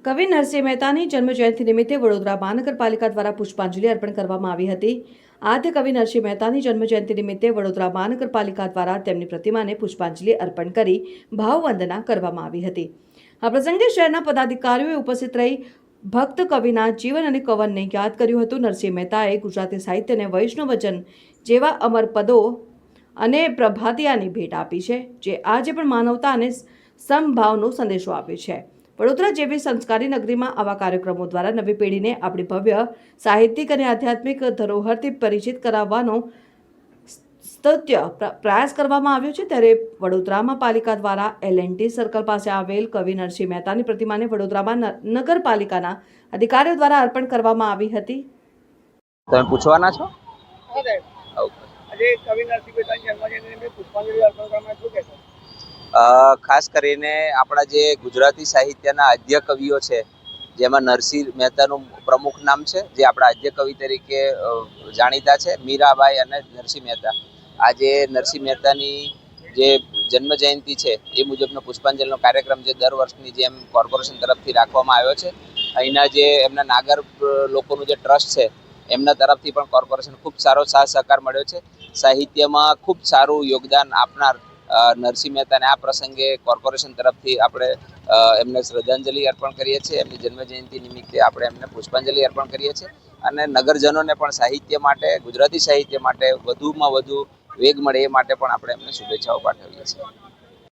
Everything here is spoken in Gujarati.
કવિ નરસિંહ મહેતાની જન્મજયંતિ નિમિત્તે વડોદરા મહાનગરપાલિકા દ્વારા પુષ્પાંજલિ અર્પણ કરવામાં આવી હતી। આદ્ય કવિ નરસિંહ મહેતાની જન્મજયંતિ નિમિત્તે વડોદરા મહાનગરપાલિકા દ્વારા તેમની પ્રતિમાને પુષ્પાંજલિ અર્પણ કરી ભાવવંદના કરવામાં આવી હતી। આ પ્રસંગે શહેરના પદાધિકારીઓએ ઉપસ્થિત રહી ભક્ત કવિના જીવન અને કવનને યાદ કર્યું હતું। નરસિંહ મહેતાએ ગુજરાતી સાહિત્યને વૈષ્ણવજન જેવા અમર પદો અને પ્રભાતિયાની ભેટ આપી છે, જે આજે પણ માનવતા અને સમભાવનો સંદેશો આપે છે। વડોદરા જેવી સંસ્કારી નગરીમાં આવા કાર્યક્રમો દ્વારા નવી પેઢીને આપણી ભવ્ય સાહિત્યિક અને આધ્યાત્મિક ધરોહરથી પરિચિત કરાવવાનો સ્તુત્ય પ્રયાસ કરવામાં આવ્યો છે। ત્યારે વડોદરામાં પાલિકા દ્વારા L&T સર્કલ પાસે આવેલ કવિ નરસિંહ મહેતાની પ્રતિમાને વડોદરામાં નગરપાલિકાના અધિકારીઓ દ્વારા અર્પણ કરવામાં આવી હતી। તમે પૂછવાના છો? આજે કવિ નરસિંહ મહેતાની જન્મજયંતિને પુષ્પાંજલિ અર્પણ કરવામાં શું કહેશો? ખાસ કરીને આપણા જે ગુજરાતી સાહિત્યના આદ્ય કવિઓ છે, જેમાં નરસિંહ મહેતાનું પ્રમુખ નામ છે, જે આપણા આદ્ય કવિ તરીકે જાણીતા છે, મીરાબાઈ અને નરસિંહ મહેતા। આજે નરસિંહ મહેતાની જે જન્મ જયંતિ છે એ મુજબનો પુષ્પાંજલિનો કાર્યક્રમ જે દર વર્ષની જેમ કોર્પોરેશન તરફથી રાખવામાં આવ્યો છે। અહીંના જે એમના નાગર લોકોનું જે ટ્રસ્ટ છે એમના તરફથી પણ કોર્પોરેશન ખૂબ સારો સાથ સહકાર મળ્યો છે। સાહિત્યમાં ખૂબ સારું યોગદાન આપનાર નરસિંહ મહેતાને આ પ્રસંગે કોર્પોરેશન તરફથી આપણે એમને શ્રદ્ધાંજલિ અર્પણ કરીએ છીએ। એમની જન્મજયંતિ નિમિત્તે આપણે એમને પુષ્પાંજલિ અર્પણ કરીએ છીએ અને નગરજનોને પણ સાહિત્ય માટે, ગુજરાતી સાહિત્ય માટે વધુમાં વધુ વેગ મળે એ માટે પણ આપણે એમને શુભેચ્છાઓ પાઠવીએ છીએ।